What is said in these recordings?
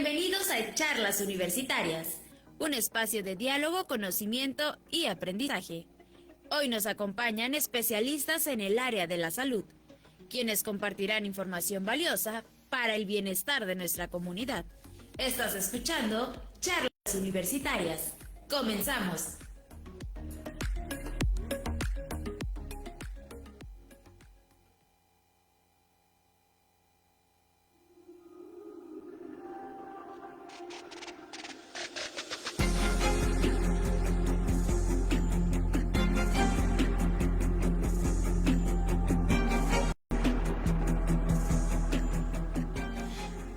Bienvenidos a Charlas Universitarias, un espacio de diálogo, conocimiento y aprendizaje. Hoy nos acompañan especialistas en el área de la salud, quienes compartirán información valiosa para el bienestar de nuestra comunidad. Estás escuchando Charlas Universitarias. ¡Comenzamos!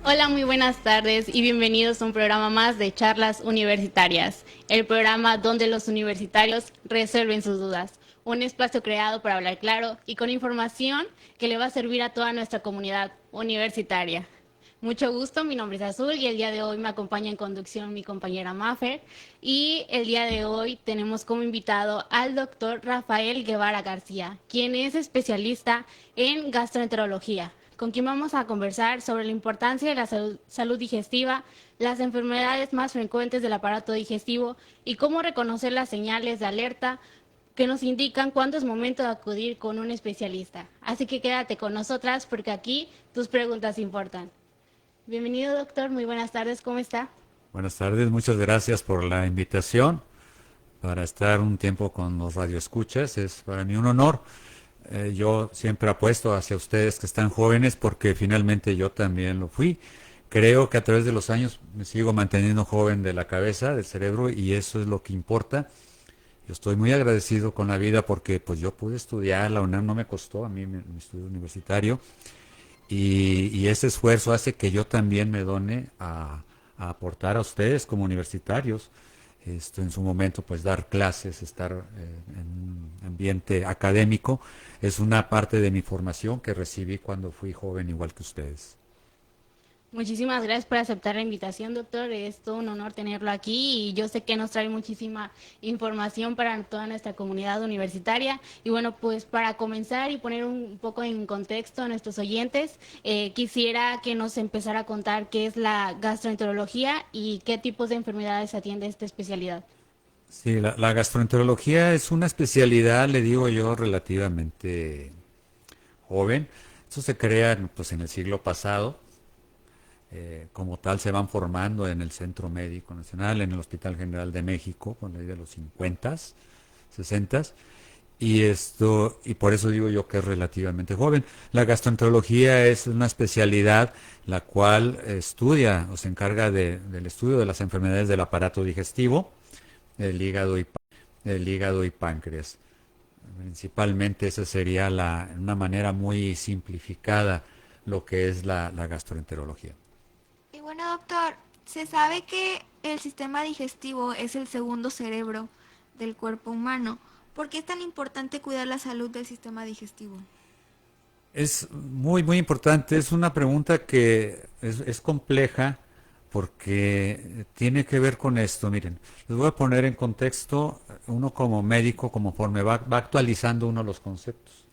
Hola, muy buenas tardes y bienvenidos a un programa más de Charlas Universitarias, el programa donde los universitarios resuelven sus dudas. Un espacio creado para hablar claro y con información que le va a servir a toda nuestra comunidad universitaria. Mucho gusto, mi nombre es Azul y el día de hoy me acompaña en conducción mi compañera Mafer. Y el día de hoy tenemos como invitado al doctor Rafael Guevara García, quien es especialista en gastroenterología, con quien vamos a conversar sobre la importancia de la salud digestiva, las enfermedades más frecuentes del aparato digestivo y cómo reconocer las señales de alerta que nos indican cuándo es momento de acudir con un especialista. Así que quédate con nosotras porque aquí tus preguntas importan. Bienvenido, doctor. Muy buenas tardes. ¿Cómo está? Buenas tardes. Muchas gracias por la invitación para estar un tiempo con los radioescuchas. Es para mí un honor. Yo siempre apuesto hacia ustedes que están jóvenes porque finalmente yo también lo fui. Creo que a través de los años me sigo manteniendo joven de la cabeza, del cerebro, y eso es lo que importa. Yo estoy muy agradecido con la vida porque pues yo pude estudiar, la UNAM no me costó, a mí mi estudio universitario, y ese esfuerzo hace que yo también me done a aportar a ustedes como universitarios. En su momento, pues dar clases, estar en un ambiente académico, es una parte de mi formación que recibí cuando fui joven igual que ustedes. Muchísimas gracias por aceptar la invitación, doctor. Es todo un honor tenerlo aquí y yo sé que nos trae muchísima información para toda nuestra comunidad universitaria. Y bueno, pues para comenzar y poner un poco en contexto a nuestros oyentes, quisiera que nos empezara a contar qué es la gastroenterología y qué tipos de enfermedades atiende esta especialidad. Sí, la gastroenterología es una especialidad, le digo yo, relativamente joven. Eso se crea pues, en el siglo pasado. Como tal se van formando en el Centro Médico Nacional, en el Hospital General de México, con la ley de los 50, 60, y por eso digo yo que es relativamente joven. La gastroenterología es una especialidad la cual estudia o se encarga del estudio de las enfermedades del aparato digestivo, el hígado y páncreas. Principalmente esa sería una manera muy simplificada lo que es la gastroenterología. Y bueno, doctor, se sabe que el sistema digestivo es el segundo cerebro del cuerpo humano. ¿Por qué es tan importante cuidar la salud del sistema digestivo? Es muy, muy importante. Es una pregunta que es compleja porque tiene que ver con esto. Miren, les voy a poner en contexto, uno como médico, conforme va actualizando uno los conceptos.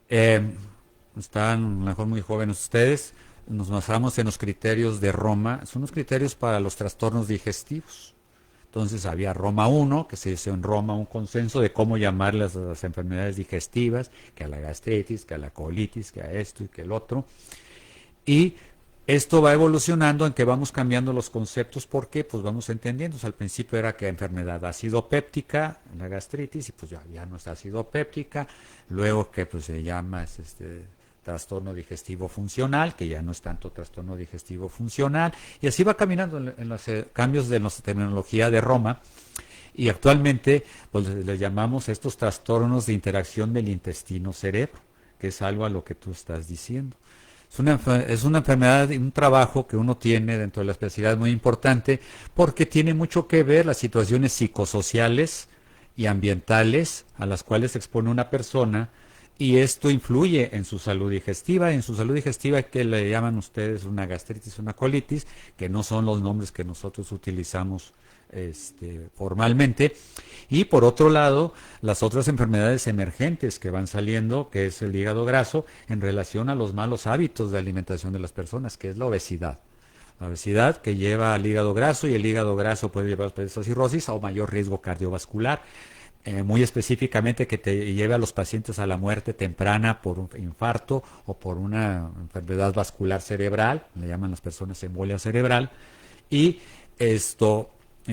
Están a lo mejor muy jóvenes ustedes. Nos basamos en los criterios de Roma, son los criterios para los trastornos digestivos. Entonces había Roma I, que se hizo en Roma un consenso de cómo llamarlas a las enfermedades digestivas, que a la gastritis, que a la colitis, que a esto y que el otro. Y esto va evolucionando en que vamos cambiando los conceptos porque pues vamos entendiendo. O sea, al principio era que enfermedad acidopéptica, la gastritis, y pues ya no es acidopéptica. Luego que pues se llama trastorno digestivo funcional, que ya no es tanto trastorno digestivo funcional, y así va caminando en los cambios de la terminología de Roma, y actualmente pues le llamamos estos trastornos de interacción del intestino-cerebro, que es algo a lo que tú estás diciendo. Es una enfermedad y un trabajo que uno tiene dentro de la especialidad muy importante, porque tiene mucho que ver las situaciones psicosociales y ambientales a las cuales se expone una persona, y esto influye en su salud digestiva, que le llaman ustedes una gastritis, una colitis, que no son los nombres que nosotros utilizamos formalmente. Y por otro lado, las otras enfermedades emergentes que van saliendo, que es el hígado graso, en relación a los malos hábitos de alimentación de las personas, que es la obesidad. La obesidad que lleva al hígado graso, y el hígado graso puede llevar a la cirrosis o mayor riesgo cardiovascular. Muy específicamente que te lleve a los pacientes a la muerte temprana por un infarto o por una enfermedad vascular cerebral, le llaman las personas embolia cerebral, y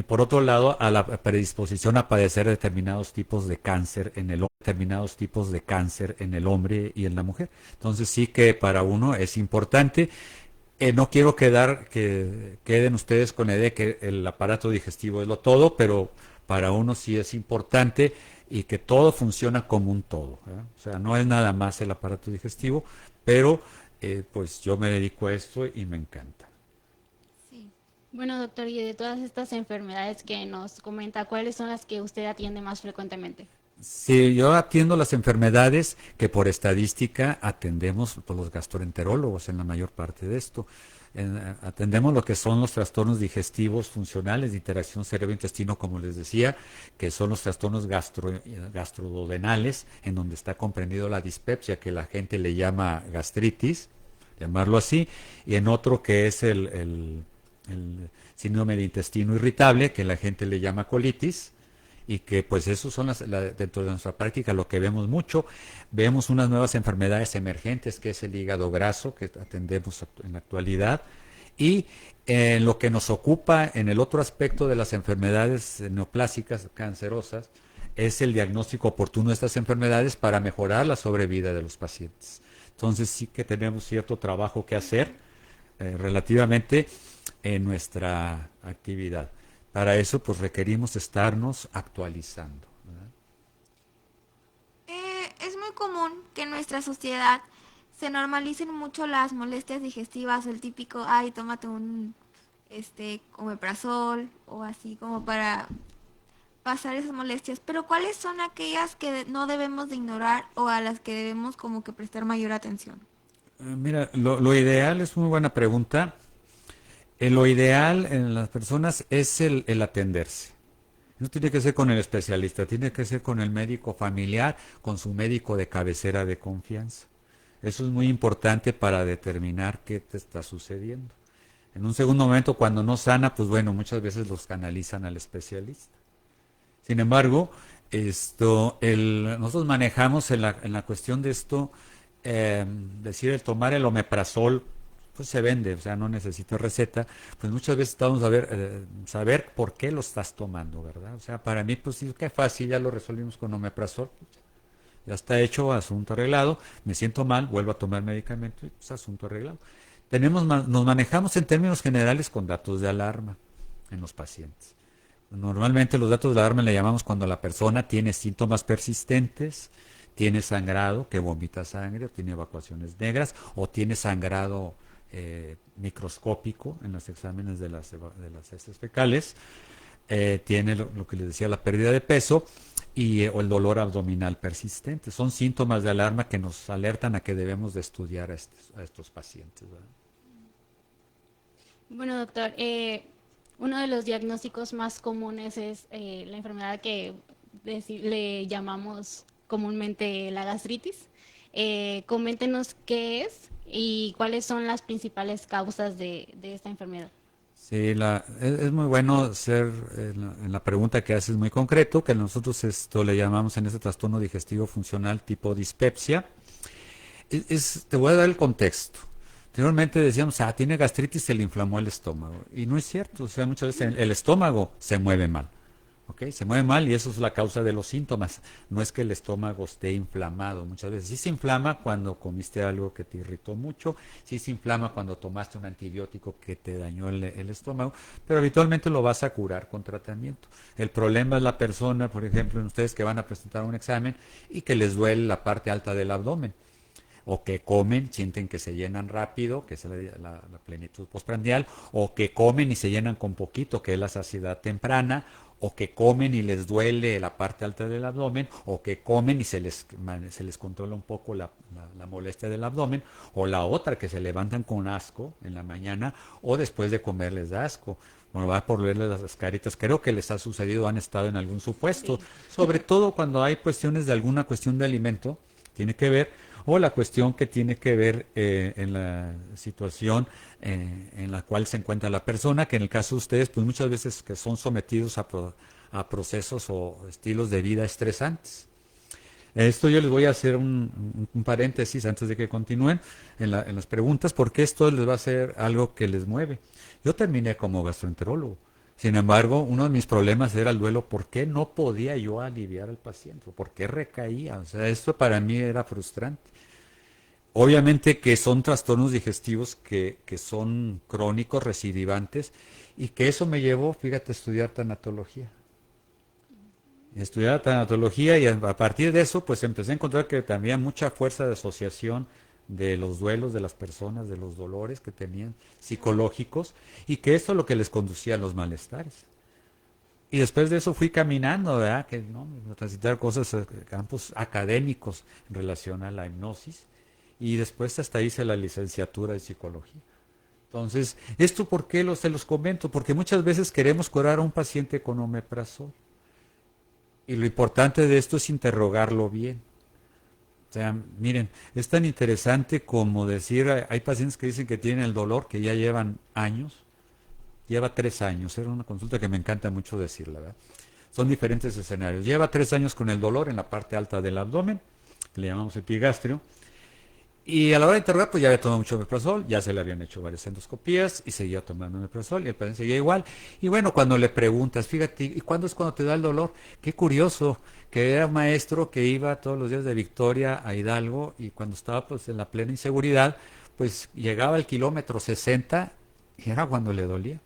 por otro lado, a la predisposición a padecer determinados tipos de cáncer en el hombre y en la mujer. Entonces sí que para uno es importante. No quiero que queden ustedes con la idea de que el aparato digestivo es lo todo, pero para uno sí es importante y que todo funciona como un todo, ¿eh? O sea, no es nada más el aparato digestivo, pero pues yo me dedico a esto y me encanta. Sí. Bueno, doctor, y de todas estas enfermedades que nos comenta, ¿cuáles son las que usted atiende más frecuentemente? Sí, yo atiendo las enfermedades que por estadística atendemos por los gastroenterólogos en la mayor parte de esto. Atendemos lo que son los trastornos digestivos funcionales de interacción cerebro-intestino, como les decía, que son los trastornos gastroduodenales, en donde está comprendido la dispepsia, que la gente le llama gastritis, llamarlo así, y en otro que es el síndrome de intestino irritable, que la gente le llama colitis, y que pues eso son dentro de nuestra práctica lo que vemos mucho. Vemos unas nuevas enfermedades emergentes, que es el hígado graso, que atendemos en la actualidad, y en lo que nos ocupa en el otro aspecto de las enfermedades neoplásicas cancerosas es el diagnóstico oportuno de estas enfermedades para mejorar la sobrevida de los pacientes. Entonces sí que tenemos cierto trabajo que hacer relativamente en nuestra actividad. Para eso, pues requerimos estarnos actualizando, ¿verdad? Es muy común que en nuestra sociedad se normalicen mucho las molestias digestivas, el típico, ay, tómate un omeprazol o así como para pasar esas molestias. Pero ¿cuáles son aquellas que no debemos de ignorar o a las que debemos como que prestar mayor atención? Mira, lo ideal es muy buena pregunta. Lo ideal en las personas es el atenderse. No tiene que ser con el especialista, tiene que ser con el médico familiar, con su médico de cabecera de confianza. Eso es muy importante para determinar qué te está sucediendo. En un segundo momento, cuando no sana, pues bueno, muchas veces los canalizan al especialista. Sin embargo, nosotros manejamos en la cuestión de esto, decir el tomar el omeprazol, pues se vende, o sea, no necesita receta, pues muchas veces estamos a ver, saber por qué lo estás tomando, ¿verdad? O sea, para mí, pues sí, qué fácil, ya lo resolvimos con omeprazol, ya está hecho, asunto arreglado, me siento mal, vuelvo a tomar medicamento y pues asunto arreglado. Nos manejamos en términos generales con datos de alarma en los pacientes. Normalmente los datos de alarma le llamamos cuando la persona tiene síntomas persistentes, tiene sangrado, que vomita sangre, o tiene evacuaciones negras, o tiene sangrado microscópico en los exámenes de las heces fecales, tiene lo que les decía, la pérdida de peso o el dolor abdominal persistente. Son síntomas de alarma que nos alertan a que debemos de estudiar a estos pacientes, ¿verdad? Bueno, doctor, uno de los diagnósticos más comunes es la enfermedad que le llamamos comúnmente la gastritis. Coméntenos qué es y cuáles son las principales causas de esta enfermedad. Sí, es muy bueno ser en la pregunta que haces muy concreto, que nosotros le llamamos en este trastorno digestivo funcional tipo dispepsia. Te voy a dar el contexto. Anteriormente decíamos, tiene gastritis, se le inflamó el estómago. Y no es cierto, o sea, muchas veces el estómago se mueve mal. ¿Ok? Se mueve mal y eso es la causa de los síntomas. No es que el estómago esté inflamado. Muchas veces sí se inflama cuando comiste algo que te irritó mucho, sí se inflama cuando tomaste un antibiótico que te dañó el estómago, pero habitualmente lo vas a curar con tratamiento. El problema es la persona, por ejemplo, en ustedes que van a presentar un examen y que les duele la parte alta del abdomen, o que comen, sienten que se llenan rápido, que es la plenitud postprandial, o que comen y se llenan con poquito, que es la saciedad temprana, o que comen y les duele la parte alta del abdomen, o que comen y se les controla un poco la molestia del abdomen, o la otra, que se levantan con asco en la mañana, o después de comer les da asco. Bueno, va por verles las caritas. Creo que les ha sucedido, han estado en algún supuesto, sí. Sobre todo cuando hay cuestiones de alguna cuestión de alimento, tiene que ver, o la cuestión que tiene que ver en la situación en la cual se encuentra la persona, que en el caso de ustedes, pues muchas veces que son sometidos a procesos o estilos de vida estresantes. Esto yo les voy a hacer un paréntesis antes de que continúen en las preguntas, porque esto les va a ser algo que les mueve. Yo terminé como gastroenterólogo. Sin embargo, uno de mis problemas era el duelo. ¿Por qué no podía yo aliviar al paciente? ¿Por qué recaía? O sea, esto para mí era frustrante. Obviamente que son trastornos digestivos que son crónicos, recidivantes, y que eso me llevó, fíjate, a estudiar tanatología. Estudiar tanatología y a partir de eso pues empecé a encontrar que había mucha fuerza de asociación de los duelos de las personas, de los dolores que tenían psicológicos y que eso es lo que les conducía a los malestares. Y después de eso fui caminando, ¿verdad? Que no, transitar cosas, campos académicos en relación a la hipnosis y después hasta hice la licenciatura de psicología. Entonces, ¿esto por qué se los comento? Porque muchas veces queremos curar a un paciente con omeprazol. Y lo importante de esto es interrogarlo bien. O sea, miren, es tan interesante como decir, hay pacientes que dicen que tienen el dolor, que ya llevan años, lleva 3 años, era una consulta que me encanta mucho decirla, ¿verdad? Son diferentes escenarios. Lleva 3 años con el dolor en la parte alta del abdomen, que le llamamos epigastrio, y a la hora de interrogar, pues ya había tomado mucho omeprazol, ya se le habían hecho varias endoscopías y seguía tomando omeprazol y el paciente seguía igual. Y bueno, cuando le preguntas, fíjate, ¿y cuándo es cuando te da el dolor? Qué curioso, que era un maestro que iba todos los días de Victoria a Hidalgo y cuando estaba pues en la plena inseguridad, pues llegaba al kilómetro 60 y era cuando le dolía.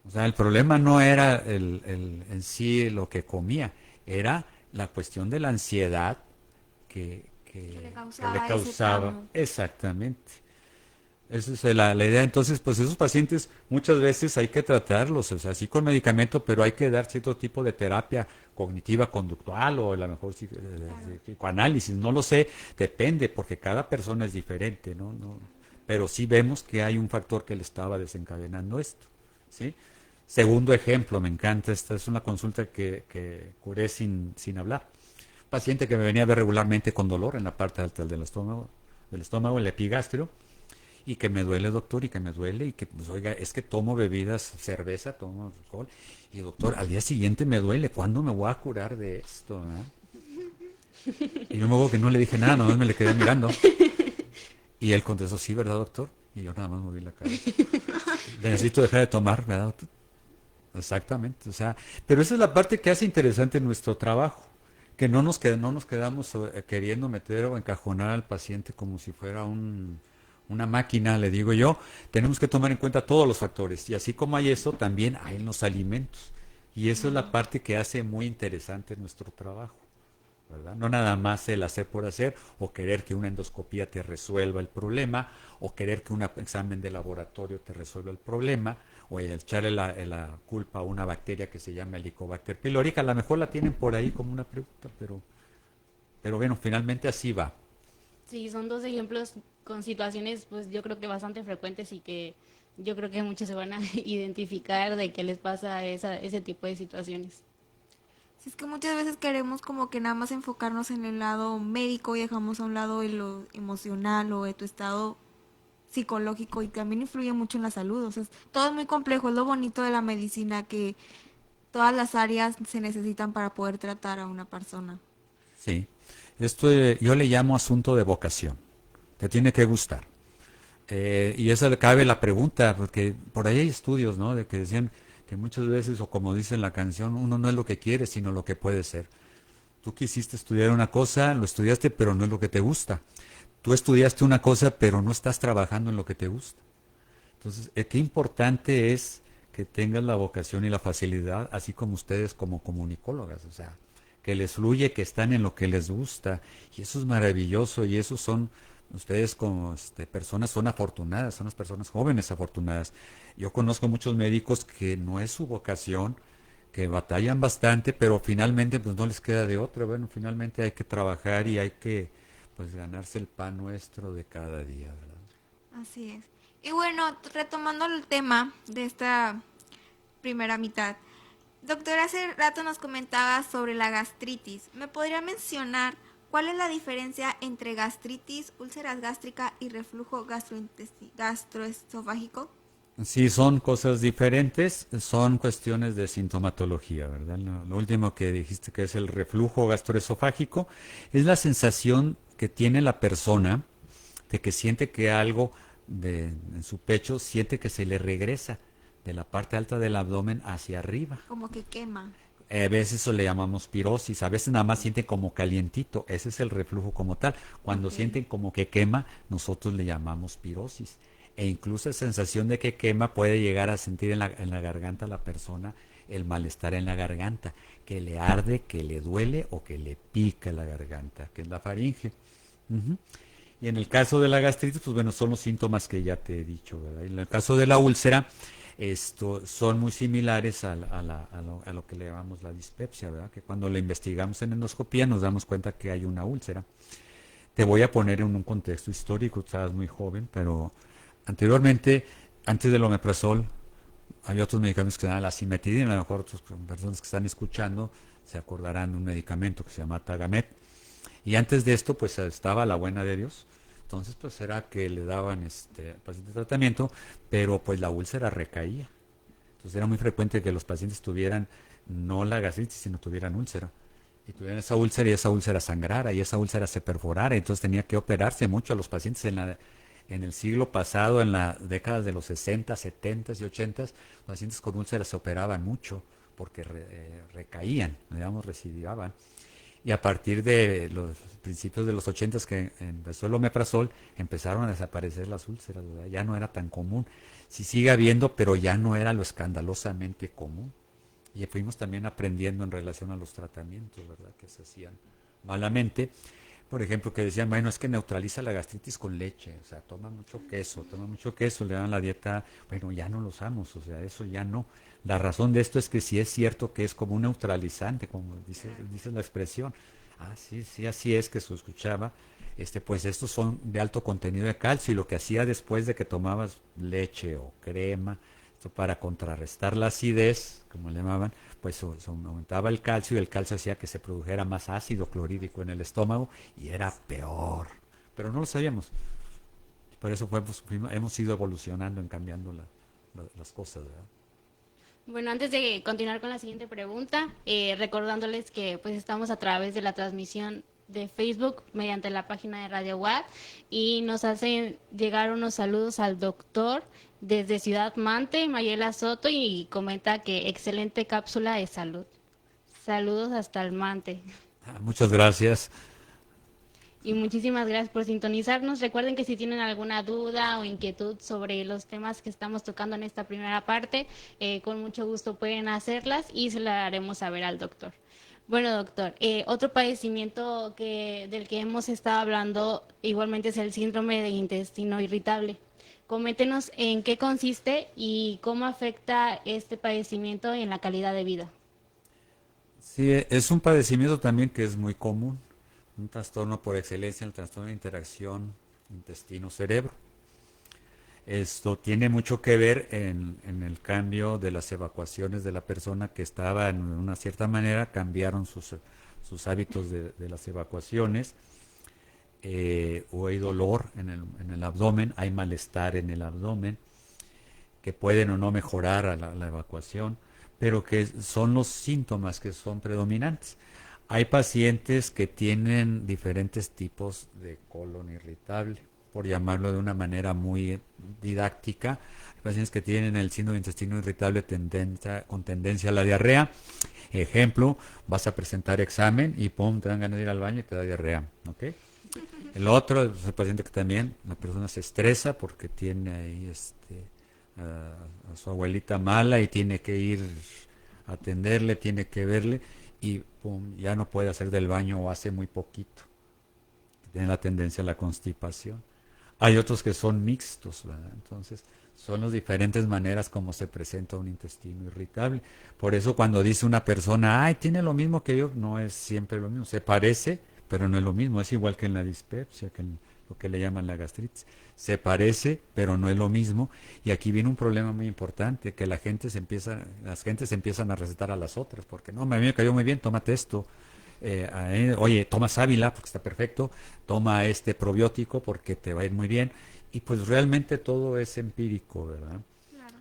O sea, el problema no era en sí lo que comía, era la cuestión de la ansiedad que le causaba. Exactamente. Esa es la idea. Entonces, pues esos pacientes muchas veces hay que tratarlos, o sea, sí con medicamento, pero hay que dar cierto tipo de terapia cognitiva conductual o a lo mejor psicoanálisis, no lo sé, depende, porque cada persona es diferente, ¿no? Pero sí vemos que hay un factor que le estaba desencadenando esto, ¿sí? Segundo ejemplo, me encanta, esta es una consulta que curé sin hablar. Paciente que me venía a ver regularmente con dolor en la parte alta del estómago, el epigastrio, y que me duele, doctor, y que me duele, y que, pues, oiga, es que tomo bebidas, cerveza, tomo alcohol, y doctor, al día siguiente me duele, ¿cuándo me voy a curar de esto? Y yo me acuerdo que no le dije nada, nomás me le quedé mirando, y él contestó, sí, ¿verdad, doctor? Y yo nada más moví la cabeza. Necesito dejar de tomar, ¿verdad, doctor? Exactamente, o sea, pero esa es la parte que hace interesante nuestro trabajo, que no nos quedamos queriendo meter o encajonar al paciente como si fuera una máquina, le digo yo. Tenemos que tomar en cuenta todos los factores y así como hay eso, también hay en los alimentos y eso es la parte que hace muy interesante nuestro trabajo, ¿verdad? No nada más el hacer por hacer o querer que una endoscopía te resuelva el problema o querer que un examen de laboratorio te resuelva el problema o echarle la culpa a una bacteria que se llama Helicobacter pylori, a lo mejor la tienen por ahí como una pregunta, pero bueno, finalmente así va. Sí, son dos ejemplos con situaciones, pues yo creo que bastante frecuentes y que yo creo que muchos se van a identificar de qué les pasa ese tipo de situaciones. Sí, es que muchas veces queremos como que nada más enfocarnos en el lado médico y dejamos a un lado en lo emocional o de tu estado psicológico y también influye mucho en la salud. O sea, todo es muy complejo, es lo bonito de la medicina que todas las áreas se necesitan para poder tratar a una persona. Sí, esto yo le llamo asunto de vocación, te tiene que gustar. Y esa le cabe la pregunta, porque por ahí hay estudios, ¿no? De que decían que muchas veces, o como dice en la canción, uno no es lo que quiere, sino lo que puede ser. Tú quisiste estudiar una cosa, lo estudiaste, pero no es lo que te gusta. Tú estudiaste una cosa, pero no estás trabajando en lo que te gusta. Entonces, qué importante es que tengas la vocación y la facilidad, así como ustedes como comunicólogas, o sea, que les fluye, que están en lo que les gusta. Y eso es maravilloso, y eso son, ustedes como personas son afortunadas, son las personas jóvenes afortunadas. Yo conozco muchos médicos que no es su vocación, que batallan bastante, pero finalmente pues no les queda de otra. Bueno, finalmente hay que trabajar y hay que pues ganarse el pan nuestro de cada día, ¿verdad? Así es. Y bueno, retomando el tema de esta primera mitad, doctor, hace rato nos comentaba sobre la gastritis. ¿Me podría mencionar ¿Cuál es la diferencia entre gastritis, úlceras gástricas y reflujo gastroesofágico? Sí, son cosas diferentes, son cuestiones de sintomatología, ¿verdad? Lo último que dijiste que es el reflujo gastroesofágico es la sensación que tiene la persona de que siente que algo en su pecho siente que se le regresa de la parte alta del abdomen hacia arriba. Como que quema. A veces eso le llamamos pirosis, a veces nada más sienten como calientito, ese es el reflujo como tal. Cuando Ok. sienten como que quema, nosotros le llamamos pirosis. E incluso esa sensación de que quema puede llegar a sentir en la garganta a la persona el malestar en la garganta, que le arde, que le duele o que le pica la garganta, que es la faringe. Ujú. Y en el caso de la gastritis, pues bueno, son los síntomas que ya te he dicho, ¿verdad? Y en el caso de la úlcera, son muy similares a lo que le llamamos la dispepsia, ¿verdad? Que cuando la investigamos en endoscopía nos damos cuenta que hay una úlcera. Te voy a poner en un contexto histórico, estabas muy joven, pero anteriormente, antes del omeprazol, había otros medicamentos que se llaman la cimetidina, a lo mejor otras personas que están escuchando se acordarán de un medicamento que se llama Tagamet. Y antes de esto, pues estaba la buena de Dios. Entonces, pues era que le daban paciente tratamiento, pero pues la úlcera recaía. Entonces era muy frecuente que los pacientes tuvieran no la gastritis, sino tuvieran úlcera. Y tuvieran esa úlcera y esa úlcera sangrara y esa úlcera se perforara. Entonces tenía que operarse mucho a los pacientes en el siglo pasado, en las décadas de los 60, 70 y 80, los pacientes con úlceras se operaban mucho porque recaían, digamos, recidivaban. Y a partir de los principios de los 80 que empezó el omeprazol, empezaron a desaparecer las úlceras, ¿verdad? Ya no era tan común. Sí sigue habiendo, pero ya no era lo escandalosamente común. Y fuimos también aprendiendo en relación a los tratamientos, ¿verdad? Que se hacían malamente. Por ejemplo, que decían, bueno, es que neutraliza la gastritis con leche, o sea, toma mucho queso, le dan la dieta, bueno, ya no lo usamos, o sea, eso ya no. La razón de esto es que sí es cierto que es como un neutralizante, como dice la expresión. Ah, sí, sí, así es que se escuchaba. Pues estos son de alto contenido de calcio y lo que hacía después de que tomabas leche o crema, esto para contrarrestar la acidez, como le llamaban, pues se aumentaba el calcio y el calcio hacía que se produjera más ácido clorhídrico en el estómago y era peor. Pero no lo sabíamos. Por eso hemos ido evolucionando en cambiando las cosas, ¿verdad? Bueno, antes de continuar con la siguiente pregunta, recordándoles que pues estamos a través de la transmisión de Facebook mediante la página de Radio WAD y nos hacen llegar unos saludos al doctor desde Ciudad Mante, Mayela Soto, y comenta que excelente cápsula de salud. Saludos hasta el Mante. Muchas gracias. Y muchísimas gracias por sintonizarnos. Recuerden que si tienen alguna duda o inquietud sobre los temas que estamos tocando en esta primera parte, con mucho gusto pueden hacerlas y se la haremos saber al doctor. Bueno, doctor, otro padecimiento del que hemos estado hablando igualmente es el síndrome de intestino irritable. Coméntenos en qué consiste y cómo afecta este padecimiento en la calidad de vida. Sí, es un padecimiento también que es muy común, un trastorno por excelencia, el trastorno de interacción intestino-cerebro. Esto tiene mucho que ver en el cambio de las evacuaciones de la persona que estaba en una cierta manera, cambiaron sus hábitos de las evacuaciones, o hay dolor en el abdomen, hay malestar en el abdomen, que pueden o no mejorar a la evacuación, pero que son los síntomas que son predominantes. Hay pacientes que tienen diferentes tipos de colon irritable, por llamarlo de una manera muy didáctica. Hay pacientes que tienen el síndrome de intestino irritable con tendencia a la diarrea. Ejemplo, vas a presentar examen y pum, te dan ganas de ir al baño y te da diarrea. ¿Ok? El otro es el paciente que también la persona se estresa porque tiene ahí a su abuelita mala y tiene que ir a atenderle, tiene que verle y pum, ya no puede hacer del baño o hace muy poquito. Tiene la tendencia a la constipación. Hay otros que son mixtos, ¿verdad? Entonces, son las diferentes maneras como se presenta un intestino irritable. Por eso cuando dice una persona, ay, tiene lo mismo que yo, no es siempre lo mismo. Se parece, pero no es lo mismo. Es igual que en la dispepsia, que en lo que le llaman la gastritis. Se parece, pero no es lo mismo. Y aquí viene un problema muy importante, que las gentes empiezan a recetar a las otras, porque no, a mí me cayó muy bien, tómate esto. oye, toma sábila porque está perfecto, toma este probiótico porque te va a ir muy bien. Y pues realmente todo es empírico, ¿verdad? Claro.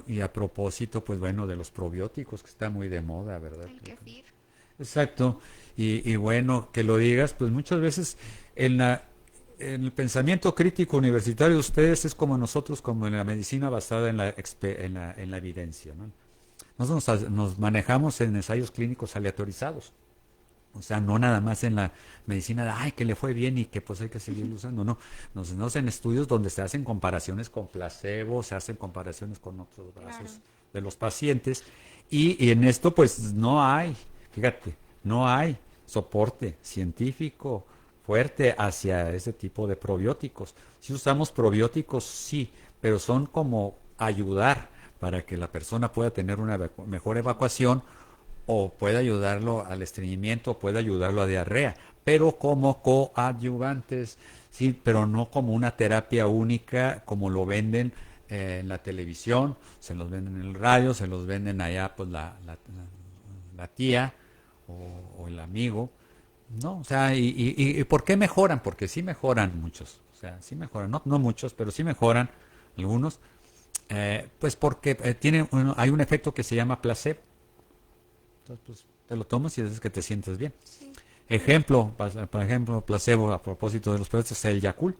Y a propósito, pues bueno, de los probióticos, que está muy de moda, ¿verdad? El kefir. Exacto. Y bueno, que lo digas, pues muchas veces en en el pensamiento crítico universitario de ustedes es como nosotros, como en la medicina basada en en la evidencia, ¿no? Nosotros nos manejamos en ensayos clínicos aleatorizados. O sea, no nada más en la medicina de, ay, que le fue bien y que pues hay que seguir usando. No, nos en estudios donde se hacen comparaciones con placebo, se hacen comparaciones con otros Claro. brazos de los pacientes. Y en esto pues no hay, fíjate, no hay soporte científico fuerte hacia ese tipo de probióticos. Si usamos probióticos, sí, pero son como ayudar para que la persona pueda tener una mejor evacuación o puede ayudarlo al estreñimiento, o puede ayudarlo a diarrea, pero como coadyuvantes, sí, pero no como una terapia única como lo venden en la televisión, se los venden en el radio, se los venden allá pues la tía o el amigo, ¿no? O sea, y ¿por qué mejoran? Porque sí mejoran muchos, o sea, sí mejoran, no muchos, pero sí mejoran algunos, pues porque hay un efecto que se llama placebo. Entonces, pues, te lo tomas y es que te sientes bien. Sí. Ejemplo, por ejemplo, placebo a propósito de los productos, es el Yakult.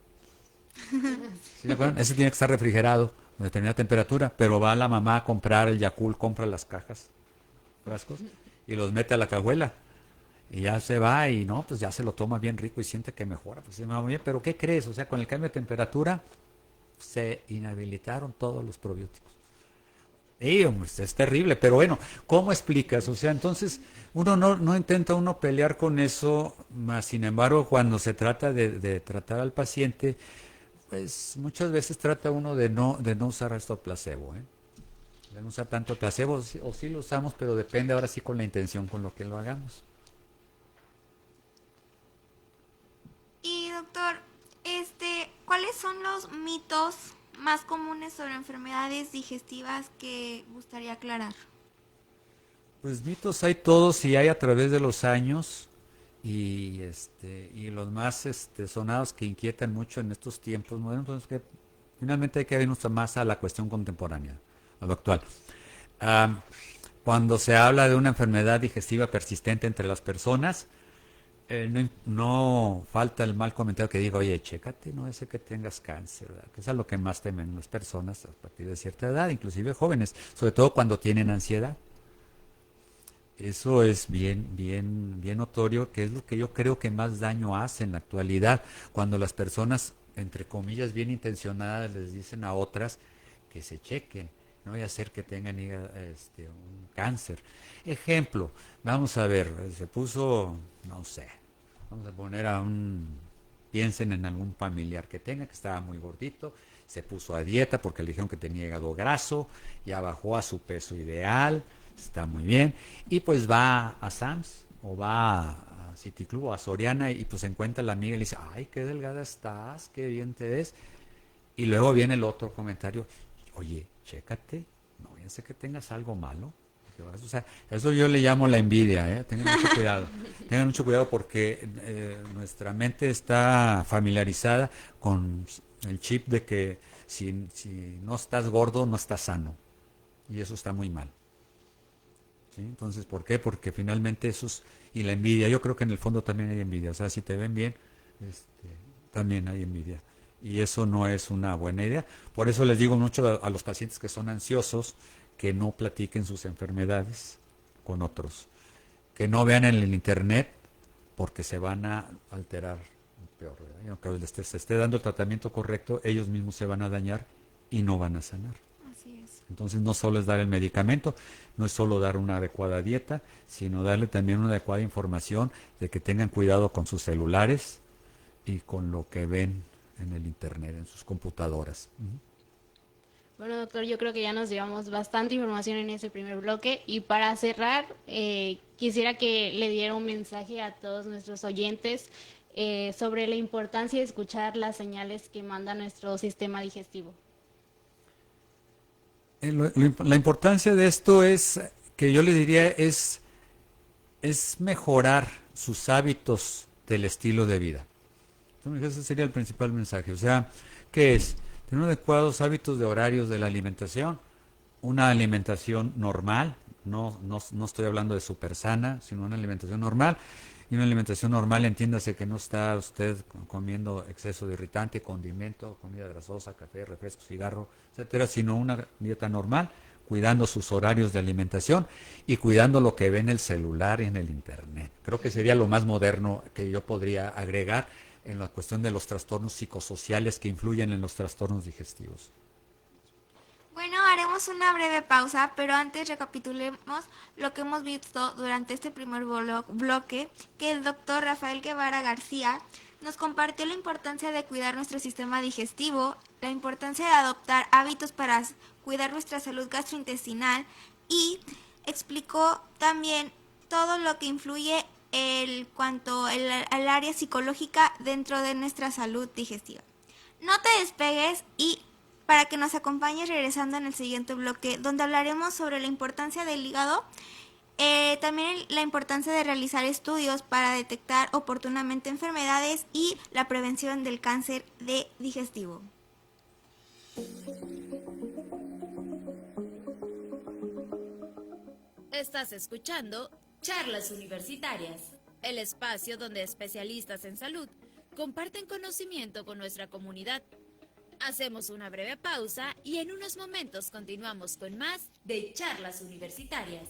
¿Sí se acuerdan? Ese tiene que estar refrigerado a determinada temperatura, pero va la mamá a comprar el Yakult, compra las cajas, frascos, y los mete a la cajuela. Y ya se va y no, pues ya se lo toma bien rico y siente que mejora. Pues se me va muy bien, pero ¿qué crees? O sea, con el cambio de temperatura se inhabilitaron todos los probióticos. Y, hombre, es terrible, pero bueno, ¿cómo explicas? O sea, entonces uno no intenta uno pelear con eso, más sin embargo, cuando se trata de tratar al paciente, pues muchas veces trata uno de no usar esto placebo, ¿eh? De no usar tanto placebo, o sí lo usamos, pero depende ahora sí con la intención con lo que lo hagamos. Y doctor, ¿cuáles son los mitos más comunes sobre enfermedades digestivas que gustaría aclarar? Pues mitos hay todos y hay a través de los años y los más sonados que inquietan mucho en estos tiempos modernos, pues, que finalmente hay que irnos más a la cuestión contemporánea, a lo actual. Ah, Cuando se habla de una enfermedad digestiva persistente entre las personas, no falta el mal comentario que diga, oye, chécate, no es que tengas cáncer, ¿verdad? Que es a lo que más temen las personas a partir de cierta edad, inclusive jóvenes, sobre todo cuando tienen ansiedad. Eso es bien notorio, que es lo que yo creo que más daño hace en la actualidad, cuando las personas, entre comillas, bien intencionadas, les dicen a otras que se chequen, no vaya a ser que tengan un cáncer. Ejemplo, vamos a ver, se puso, no sé, vamos a poner piensen en algún familiar que tenga, que estaba muy gordito, se puso a dieta porque le dijeron que tenía hígado graso, ya bajó a su peso ideal, está muy bien, y pues va a Sam's o va a City Club o a Soriana y pues encuentra a la amiga y le dice, ay, qué delgada estás, qué bien te ves. Y luego viene el otro comentario, oye, chécate, no vaya a ser que tengas algo malo. O sea, eso yo le llamo la envidia, ¿eh? Tengan mucho cuidado. Tengan mucho cuidado porque nuestra mente está familiarizada con el chip de que si no estás gordo, no estás sano. Y eso está muy mal. ¿Sí? Entonces, ¿por qué? Porque finalmente y la envidia, yo creo que en el fondo también hay envidia. O sea, si te ven bien, también hay envidia. Y eso no es una buena idea. Por eso les digo mucho a los pacientes que son ansiosos, que no platiquen sus enfermedades con otros, que no vean en el internet porque se van a alterar peor, ¿verdad? Y aunque se esté dando el tratamiento correcto, ellos mismos se van a dañar y no van a sanar. Así es. Entonces no solo es dar el medicamento, no es solo dar una adecuada dieta, sino darle también una adecuada información de que tengan cuidado con sus celulares y con lo que ven en el internet, en sus computadoras. Bueno, doctor, yo creo que ya nos llevamos bastante información en ese primer bloque y para cerrar, quisiera que le diera un mensaje a todos nuestros oyentes sobre la importancia de escuchar las señales que manda nuestro sistema digestivo. La importancia de esto es, que yo le diría, es es mejorar sus hábitos del estilo de vida. Entonces, ese sería el principal mensaje. O sea, ¿qué es? Tener adecuados hábitos de horarios de la alimentación, una alimentación normal, no estoy hablando de súper sana, sino una alimentación normal. Y una alimentación normal, entiéndase que no está usted comiendo exceso de irritante, condimento, comida grasosa, café, refresco, cigarro, etcétera, sino una dieta normal, cuidando sus horarios de alimentación y cuidando lo que ve en el celular y en el internet. Creo que sería lo más moderno que yo podría agregar en la cuestión de los trastornos psicosociales que influyen en los trastornos digestivos. Bueno, haremos una breve pausa, pero antes recapitulemos lo que hemos visto durante este primer bloque, que el doctor Rafael Guevara García nos compartió la importancia de cuidar nuestro sistema digestivo, la importancia de adoptar hábitos para cuidar nuestra salud gastrointestinal y explicó también todo lo que influye al área psicológica dentro de nuestra salud digestiva. No te despegues y para que nos acompañes regresando en el siguiente bloque, donde hablaremos sobre la importancia del hígado, también la importancia de realizar estudios para detectar oportunamente enfermedades y la prevención del cáncer digestivo. Estás escuchando Charlas Universitarias, el espacio donde especialistas en salud comparten conocimiento con nuestra comunidad. Hacemos una breve pausa y en unos momentos continuamos con más de Charlas Universitarias.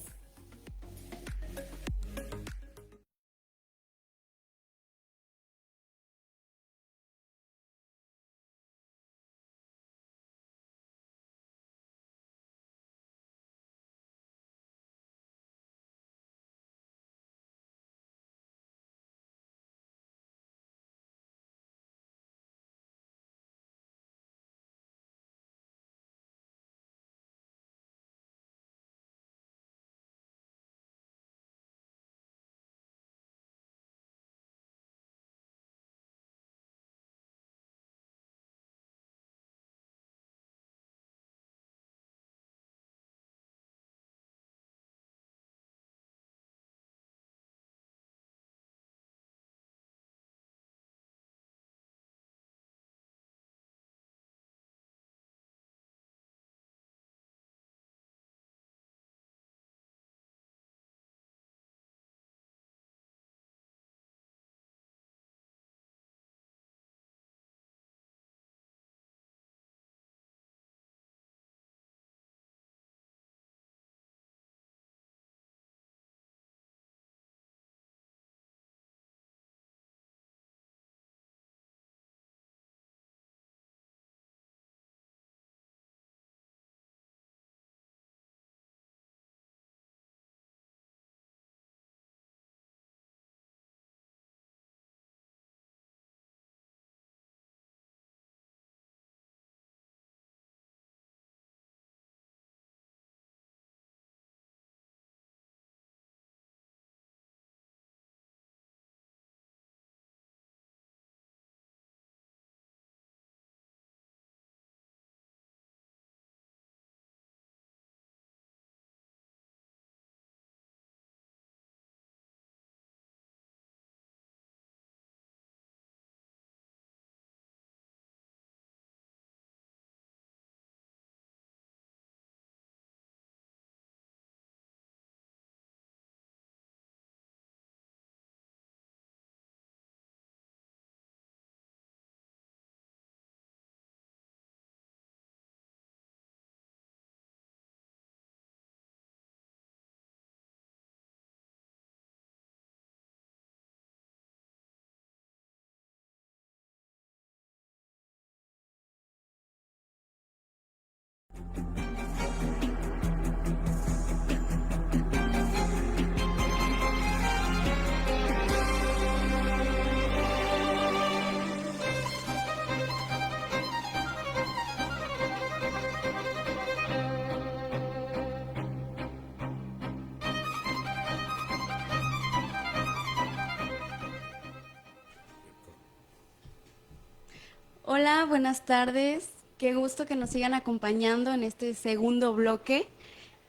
Hola, buenas tardes. Qué gusto que nos sigan acompañando en este segundo bloque.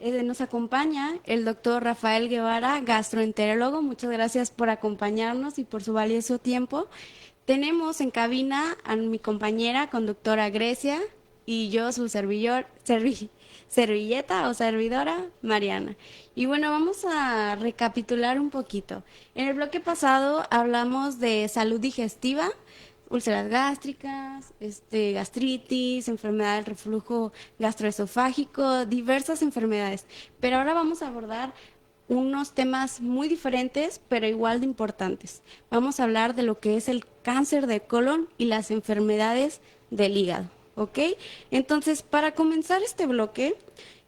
Nos acompaña el doctor Rafael Guevara, gastroenterólogo. Muchas gracias por acompañarnos y por su valioso tiempo. Tenemos en cabina a mi compañera conductora Grecia y yo, su servilleta o servidora, Mariana. Y bueno, vamos a recapitular un poquito. En el bloque pasado hablamos de salud digestiva, úlceras gástricas, gastritis, enfermedad del reflujo gastroesofágico, diversas enfermedades. Pero ahora vamos a abordar unos temas muy diferentes, pero igual de importantes. Vamos a hablar de lo que es el cáncer de colon y las enfermedades del hígado, ¿ok? Entonces, para comenzar este bloque,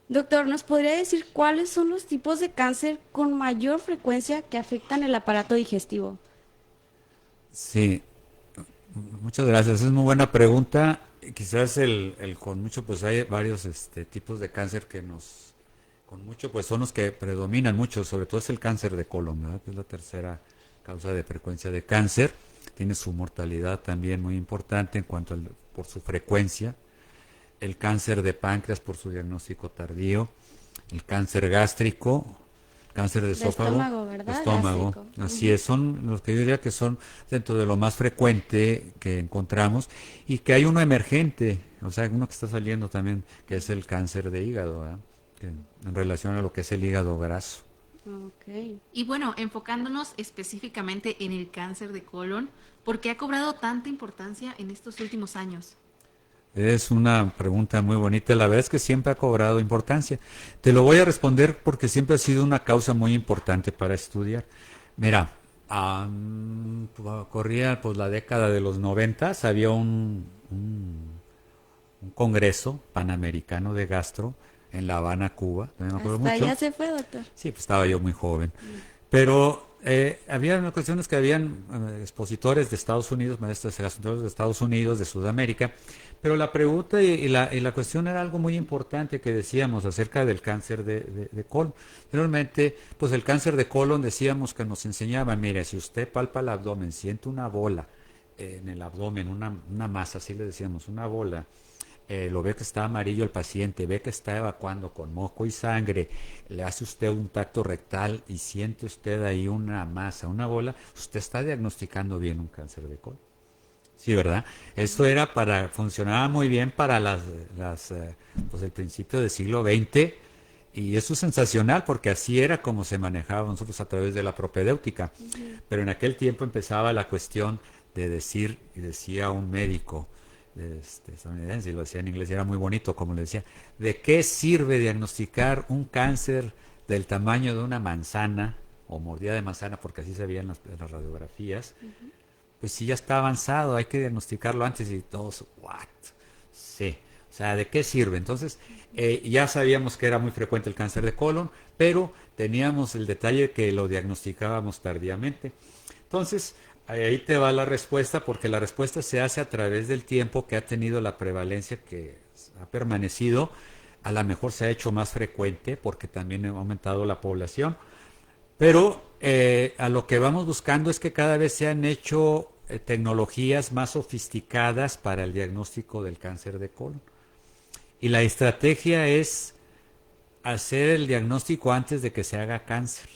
doctor, ¿nos podría decir cuáles son los tipos de cáncer con mayor frecuencia que afectan el aparato digestivo? Sí, muchas gracias. Es muy buena pregunta. Quizás el con mucho, pues hay varios tipos de cáncer que con mucho, pues son los que predominan mucho, sobre todo es el cáncer de colon, ¿verdad? Que es la tercera causa de frecuencia de cáncer. Tiene su mortalidad también muy importante en cuanto por su frecuencia. El cáncer de páncreas por su diagnóstico tardío. El cáncer gástrico, cáncer de esófago, ¿verdad? estómago, Gástrico. así es, son los que yo diría que son dentro de lo más frecuente que encontramos y que hay uno emergente, o sea, uno que está saliendo también, que es el cáncer de hígado, ¿verdad? En relación a lo que es el hígado graso. Ok. Y bueno, enfocándonos específicamente en el cáncer de colon, ¿por qué ha cobrado tanta importancia en estos últimos años? Es una pregunta muy bonita, la verdad es que siempre ha cobrado importancia. Te lo voy a responder porque siempre ha sido una causa muy importante para estudiar. Mira, corría pues la década de los 90, había un congreso panamericano de gastro en La Habana, Cuba. No me acuerdo Hasta mucho. allá se fue, doctor. Sí, pues estaba yo muy joven. Pero había cuestiones que habían expositores de Estados Unidos, maestros de Estados Unidos, de Sudamérica, pero la pregunta y la cuestión era algo muy importante que decíamos acerca del cáncer de colon. Realmente, pues el cáncer de colon decíamos que nos enseñaban, mire, si usted palpa el abdomen, siente una bola en el abdomen, una masa, así le decíamos, una bola, lo ve que está amarillo el paciente, ve que está evacuando con moco y sangre, le hace usted un tacto rectal y siente usted ahí una masa, una bola, usted está diagnosticando bien un cáncer de colon. Sí, ¿verdad? Esto funcionaba muy bien para pues el principio del siglo XX y eso es sensacional porque así era como se manejaba nosotros a través de la propedéutica. Pero en aquel tiempo empezaba la cuestión de decir, y decía un médico, estadounidense, y lo decía en inglés y era muy bonito como le decía, ¿de qué sirve diagnosticar un cáncer del tamaño de una manzana o mordida de manzana, porque así se veían en las radiografías? Pues si ya está avanzado, hay que diagnosticarlo antes y todos, ¿what? Sí, o sea, ¿de qué sirve? Entonces, ya sabíamos que era muy frecuente el cáncer de colon, pero teníamos el detalle que lo diagnosticábamos tardíamente. Entonces, ahí te va la respuesta, porque la respuesta se hace a través del tiempo que ha tenido la prevalencia que ha permanecido. A lo mejor se ha hecho más frecuente porque también ha aumentado la población. Pero a lo que vamos buscando es que cada vez se han hecho tecnologías más sofisticadas para el diagnóstico del cáncer de colon. Y la estrategia es hacer el diagnóstico antes de que se haga cáncer.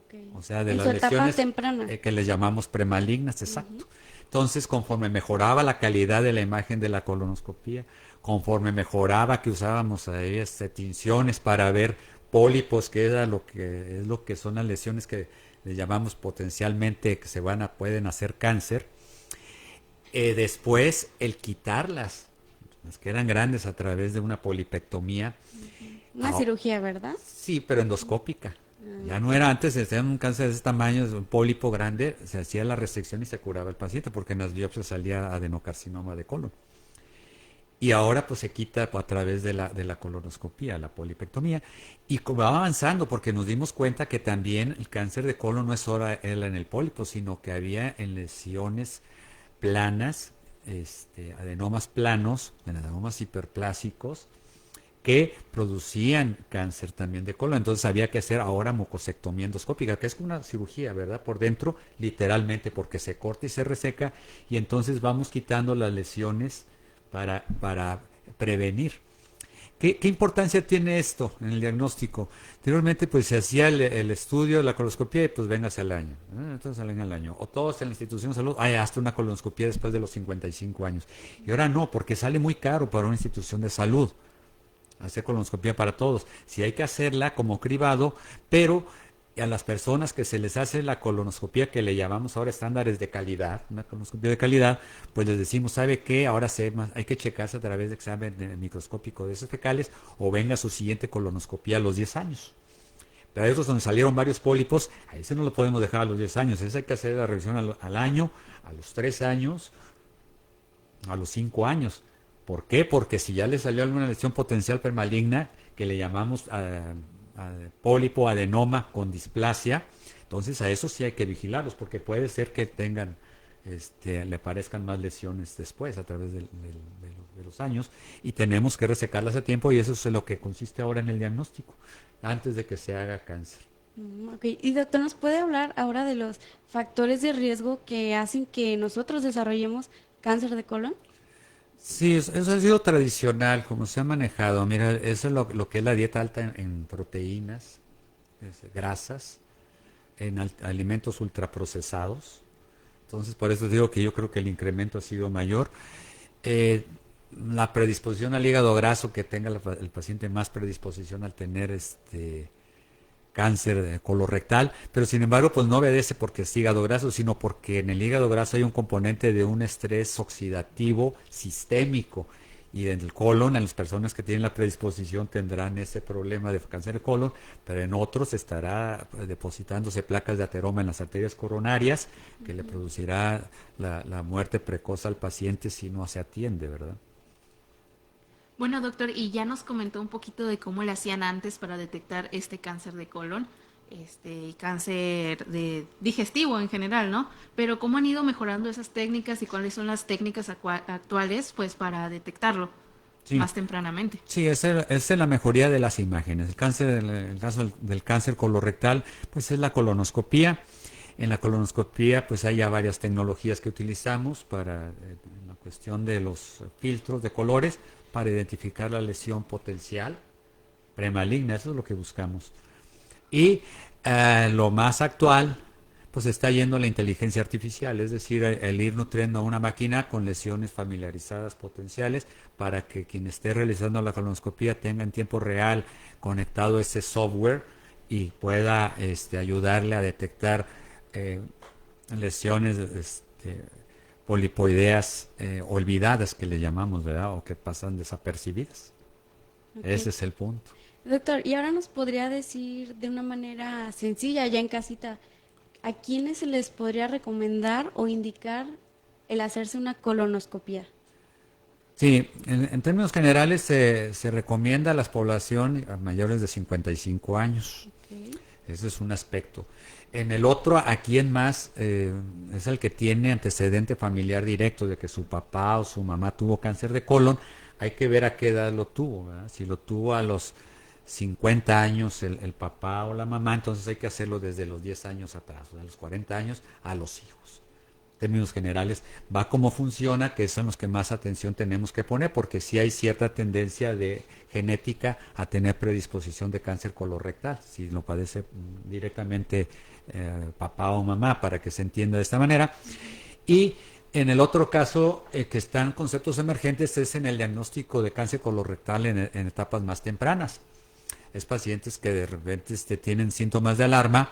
Okay. O sea, de en las su etapa lesiones temprana. Que les llamamos premalignas, exacto. Entonces, conforme mejoraba la calidad de la imagen de la colonoscopía, conforme mejoraba que usábamos ahí tinciones para ver pólipos, que era lo que son las lesiones que le llamamos potencialmente que pueden hacer cáncer. Después, el quitarlas, las que eran grandes a través de una polipectomía. Una cirugía, ¿verdad? Sí, pero endoscópica. Ya no era antes, si un cáncer de ese tamaño, un pólipo grande, se hacía la resección y se curaba el paciente, porque en las biopsias salía adenocarcinoma de colon. Y ahora pues se quita a través de la colonoscopía, la polipectomía. Y como va avanzando, porque nos dimos cuenta que también el cáncer de colon no es solo en el pólipo, sino que había en lesiones planas, adenomas planos, adenomas hiperplásicos, que producían cáncer también de colon. Entonces había que hacer ahora mucosectomía endoscópica, que es una cirugía, ¿verdad? Por dentro, literalmente, porque se corta y se reseca, y entonces vamos quitando las lesiones para prevenir. ¿Qué importancia tiene esto en el diagnóstico? Anteriormente pues se hacía el estudio, la colonoscopia y pues véngase al año, entonces salen al año. O todos en la institución de salud, hasta una colonoscopia después de los 55 años. Y ahora no, porque sale muy caro para una institución de salud hacer colonoscopia para todos. Sí hay que hacerla como cribado, pero a las personas que se les hace la colonoscopia, que le llamamos ahora estándares de calidad, una colonoscopia de calidad, pues les decimos, ¿sabe qué? Ahora hay que checarse a través de examen microscópico de heces fecales o venga su siguiente colonoscopia a los 10 años. Pero hay otros donde salieron varios pólipos, a ese no lo podemos dejar a los 10 años, ese hay que hacer la revisión al año, a los 3 años, a los 5 años. ¿Por qué? Porque si ya le salió alguna lesión potencial premaligna, que le llamamos pólipo, adenoma con displasia, entonces a eso sí hay que vigilarlos, porque puede ser que tengan, le parezcan más lesiones después a través de los años, y tenemos que resecarlas a tiempo, y eso es lo que consiste ahora en el diagnóstico, antes de que se haga cáncer. Ok, y doctor, ¿nos puede hablar ahora de los factores de riesgo que hacen que nosotros desarrollemos cáncer de colon? Sí, eso ha sido tradicional, como se ha manejado. Mira, eso es lo que es la dieta alta en proteínas, grasas, en alimentos ultraprocesados. Entonces, por eso digo que yo creo que el incremento ha sido mayor. La predisposición al hígado graso, que tenga el paciente más predisposición al tener cáncer colorectal, pero sin embargo pues no obedece porque es hígado graso, sino porque en el hígado graso hay un componente de un estrés oxidativo sistémico, y en el colon, en las personas que tienen la predisposición tendrán ese problema de cáncer de colon, pero en otros estará depositándose placas de ateroma en las arterias coronarias, que le producirá la muerte precoz al paciente si no se atiende, ¿verdad? Bueno, doctor, y ya nos comentó un poquito de cómo le hacían antes para detectar este cáncer de colon, cáncer digestivo en general, ¿no? Pero cómo han ido mejorando esas técnicas y cuáles son las técnicas actuales, pues, para detectarlo más tempranamente. Sí, esa es la mejoría de las imágenes. El caso del cáncer colorectal, pues es la colonoscopía. En la colonoscopía, pues hay ya varias tecnologías que utilizamos para la cuestión de los filtros de colores, para identificar la lesión potencial premaligna, eso es lo que buscamos. Y lo más actual, pues está yendo a la inteligencia artificial, es decir, el ir nutriendo a una máquina con lesiones familiarizadas potenciales para que quien esté realizando la colonoscopia tenga en tiempo real conectado ese software y pueda ayudarle a detectar lesiones polipoideas olvidadas, que le llamamos, ¿verdad? O que pasan desapercibidas. Okay. Ese es el punto. Doctor, y ahora nos podría decir de una manera sencilla, ya en casita, ¿a quiénes se les podría recomendar o indicar el hacerse una colonoscopia? Sí, en términos generales se recomienda a la población a mayores de 55 años. Okay. Ese es un aspecto. En el otro, ¿a quién más? Es el que tiene antecedente familiar directo de que su papá o su mamá tuvo cáncer de colon. Hay que ver a qué edad lo tuvo, ¿verdad? Si lo tuvo a los 50 años el papá o la mamá, entonces hay que hacerlo desde los 10 años atrás, o sea, a los 40 años a los hijos. En términos generales, va como funciona, que son los que más atención tenemos que poner, porque sí hay cierta tendencia de genética a tener predisposición de cáncer colorectal, si lo padece directamente papá o mamá, para que se entienda de esta manera. Y en el otro caso, que están conceptos emergentes, es en el diagnóstico de cáncer colorectal en etapas más tempranas. Es pacientes que de repente tienen síntomas de alarma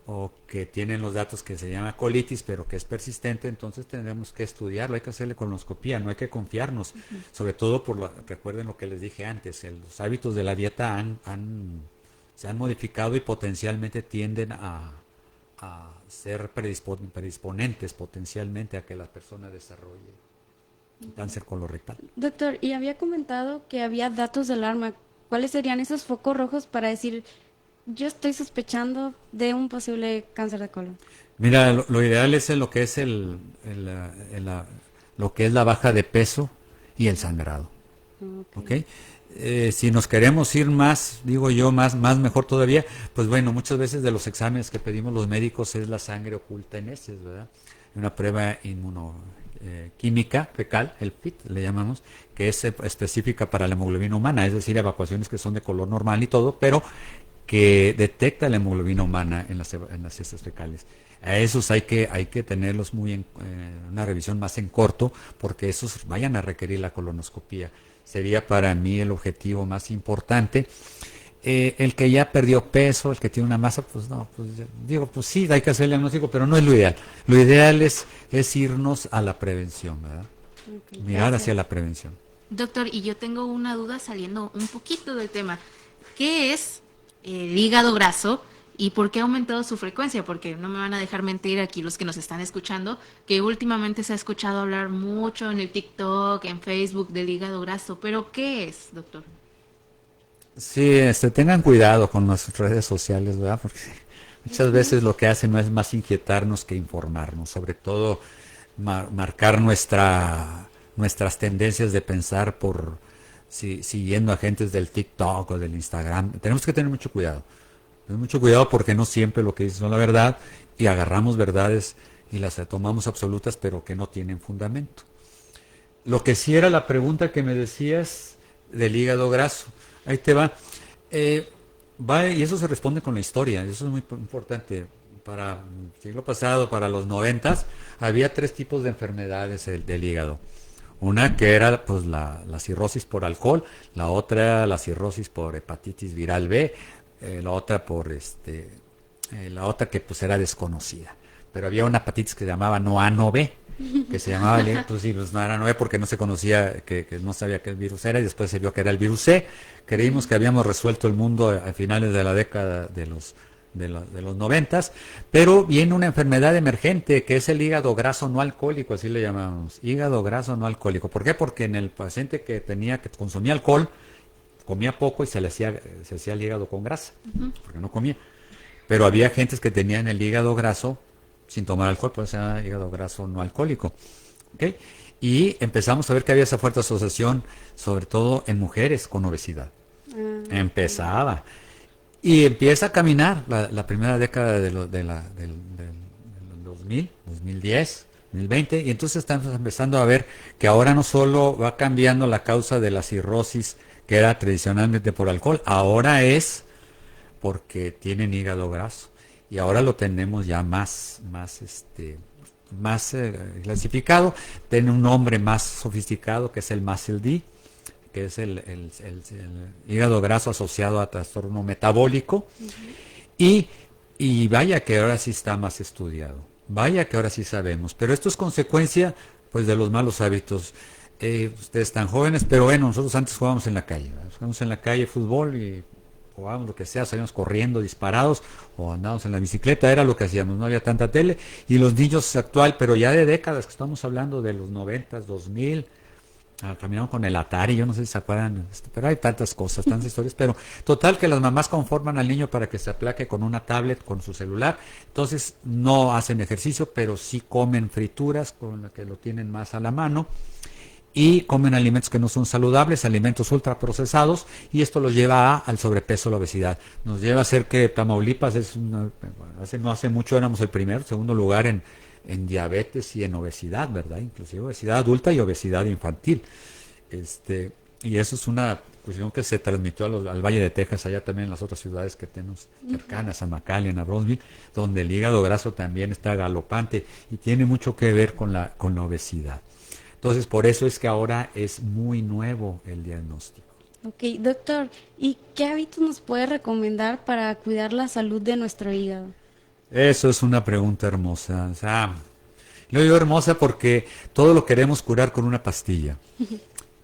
o que tienen los datos que se llama colitis, pero que es persistente, entonces tendremos que estudiarlo, hay que hacerle colonoscopía, no hay que confiarnos, sobre todo recuerden lo que les dije antes, los hábitos de la dieta se han modificado y potencialmente tienden a ser predisponentes potencialmente a que la persona desarrolle cáncer colorectal. Doctor, y había comentado que había datos de alarma. ¿Cuáles serían esos focos rojos para decir, yo estoy sospechando de un posible cáncer de colon? Mira, lo ideal es lo que es lo que es la baja de peso y el sangrado. Okay. Si nos queremos ir más, digo yo, más mejor todavía, pues bueno, muchas veces de los exámenes que pedimos los médicos es la sangre oculta en heces, ¿verdad? Una prueba química fecal, el FIT le llamamos, que es específica para la hemoglobina humana, es decir, evacuaciones que son de color normal y todo, pero que detecta la hemoglobina humana en las heces fecales. A esos hay que tenerlos muy en una revisión más en corto, porque esos vayan a requerir la colonoscopía. Sería para mí el objetivo más importante. El que ya perdió peso, el que tiene una masa, pues no, pues digo, pues sí, hay que hacer el diagnóstico, pero no es lo ideal. Lo ideal es irnos a la prevención, ¿verdad? Ok, Mirar gracias. hacia la prevención. Doctor, y yo tengo una duda saliendo un poquito del tema. ¿Qué es el hígado graso y por qué ha aumentado su frecuencia? Porque no me van a dejar mentir aquí los que nos están escuchando, que últimamente se ha escuchado hablar mucho en el TikTok, en Facebook del hígado graso. ¿Pero qué es, doctor? Sí, tengan cuidado con las redes sociales, ¿verdad? Porque muchas veces lo que hacen no es más inquietarnos que informarnos, sobre todo marcar nuestras tendencias de pensar siguiendo a gentes del TikTok o del Instagram. Tenemos que tener mucho cuidado. Tener mucho cuidado porque no siempre lo que dicen son la verdad y agarramos verdades y las tomamos absolutas, pero que no tienen fundamento. Lo que sí era la pregunta que me decías del hígado graso. Ahí te va. Y eso se responde con la historia. Eso es muy importante. Para el siglo pasado, para los 90, había 3 tipos de enfermedades del hígado. Una que era pues la cirrosis por alcohol, la otra era la cirrosis por hepatitis viral B, la otra la otra que pues era desconocida. Pero había una hepatitis que se llamaba no A, no B, que se llamaba, pues sí, pues no era no B porque no se conocía, que no sabía qué virus era, y después se vio que era el virus C. Creímos que habíamos resuelto el mundo a finales de la década de los 90, pero viene una enfermedad emergente que es el hígado graso no alcohólico, así le llamamos, hígado graso no alcohólico. ¿Por qué? Porque en el paciente que consumía alcohol, comía poco y se hacía el hígado con grasa, porque no comía. Pero había gentes que tenían el hígado graso sin tomar alcohol, por eso se llama hígado graso no alcohólico. ¿Okay? Y empezamos a ver que había esa fuerte asociación, sobre todo en mujeres con obesidad. Empezaba. Y empieza a caminar la primera década del 2000, 2010, 2020, y entonces estamos empezando a ver que ahora no solo va cambiando la causa de la cirrosis, que era tradicionalmente por alcohol, ahora es porque tienen hígado graso. Y ahora lo tenemos ya más clasificado, tiene un nombre más sofisticado que es el MASLD, que es el hígado graso asociado a trastorno metabólico, y vaya que ahora sí está más estudiado, vaya que ahora sí sabemos, pero esto es consecuencia pues de los malos hábitos. Ustedes están jóvenes, pero bueno, nosotros antes jugábamos en la calle, ¿verdad? Jugábamos en la calle fútbol y jugábamos lo que sea, salíamos corriendo, disparados, o andábamos en la bicicleta, era lo que hacíamos, no había tanta tele, y los niños actual, pero ya de décadas, que estamos hablando de los 90, 2000, caminamos con el Atari, yo no sé si se acuerdan, pero hay tantas cosas, tantas historias, pero total que las mamás conforman al niño para que se aplaque con una tablet, con su celular, entonces no hacen ejercicio, pero sí comen frituras, con la que lo tienen más a la mano, y comen alimentos que no son saludables, alimentos ultraprocesados, y esto los lleva al sobrepeso, la obesidad. Nos lleva a ser que Tamaulipas no hace mucho éramos el segundo lugar en diabetes y en obesidad, ¿verdad? Inclusive obesidad adulta y obesidad infantil. Y eso es una cuestión que se transmitió al Valle de Texas, allá también en las otras ciudades que tenemos cercanas, a McAllen, a Brownsville, donde el hígado graso también está galopante y tiene mucho que ver con la obesidad. Entonces, por eso es que ahora es muy nuevo el diagnóstico. Ok, doctor, ¿y qué hábitos nos puede recomendar para cuidar la salud de nuestro hígado? Eso es una pregunta hermosa. O sea, lo digo hermosa porque todo lo queremos curar con una pastilla.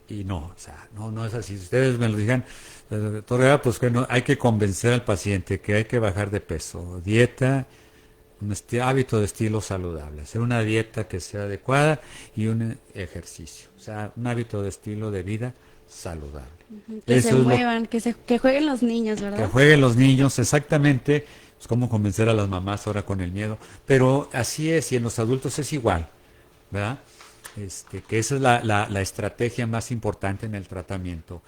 Y no, o sea, no es así. Si ustedes me lo digan, doctor, pues que no, hay que convencer al paciente que hay que bajar de peso, dieta, hábito de estilo saludable, hacer una dieta que sea adecuada y un ejercicio, o sea, un hábito de estilo de vida saludable. Que Eso se es muevan, que jueguen los niños, ¿verdad? que jueguen los niños, exactamente, pues cómo convencer a las mamás ahora con el miedo, pero así es, y en los adultos es igual, ¿verdad? Que esa es la estrategia más importante en el tratamiento,